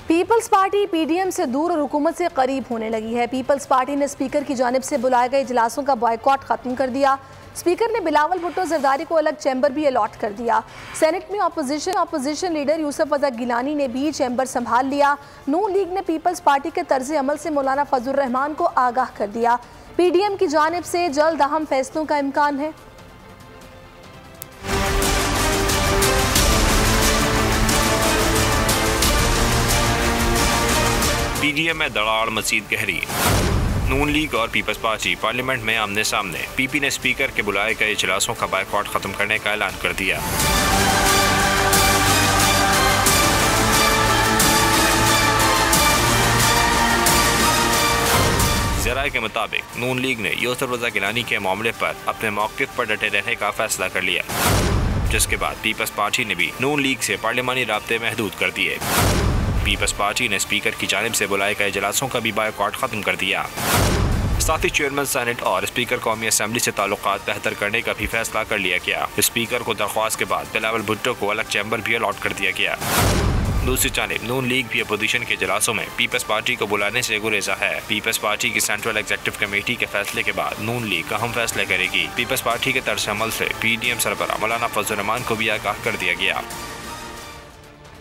Peoples party PDM से दूर और हुकूमत से करीब होने लगी है। पीपल्स पार्टी ने स्पीकर की जानिब से बुलाए गए इजलासों का बॉयकॉट खत्म कर दिया। स्पीकर ने बिलावल भुट्टो जरदारी को अलग चैम्बर भी अलॉट कर दिया। सेनेट में अपोजिशन लीडर यूसुफ रज़ा गिलानी ने भी चैम्बर संभाल लिया। नून लीग ने पीपल्स पार्टी के तर्ज अमल से मौलाना फजल रहमान को आगाह कर दिया। पीडीएम की जानिब से जल्द अहम फैसलों का इम्कान है। पीडीएम में दरार मजीद गहरी। नून लीग और पीपल्स पार्टी पार्लियामेंट में आमने सामने। पीपी ने स्पीकर के बुलाए गए इजलासों का बायकॉट खत्म करने का ऐलान कर दिया। ज़राए के मुताबिक नून लीग ने यूसुफ रज़ा गिलानी के मामले पर अपने मौक़िफ़ पर डटे रहने का फैसला कर लिया, जिसके बाद पीपल्स पार्टी ने भी नून लीग से पार्लियामानी राब्ते महदूद कर दिए। पीपल्स पार्टी ने स्पीकर की जानिब से बुलाए गए इजलासों का भी बायकॉट खत्म कर दिया। साथ ही चेयरमैन सेनेट और स्पीकर कौमी असम्बली से ताल्लुकात बेहतर करने का भी फैसला कर लिया गया। स्पीकर को दरख्वास्त के बाद बिलावल भुट्टो को अलग चैम्बर भी अलॉट कर दिया गया। दूसरी जानिब नून लीग भी अपोजिशन के इजलासों में पीपल्स पार्टी को बुलाने से गुरेजा है। पीपल्स पार्टी की सेंट्रल एग्जीक्यूटिव कमेटी के फैसले के बाद नून लीग अहम फैसले करेगी। पीपल्स पार्टी के तर्ज अमल से पीडीएम सरबराह मौलाना फजल रहमान को भी आगाह कर दिया गया।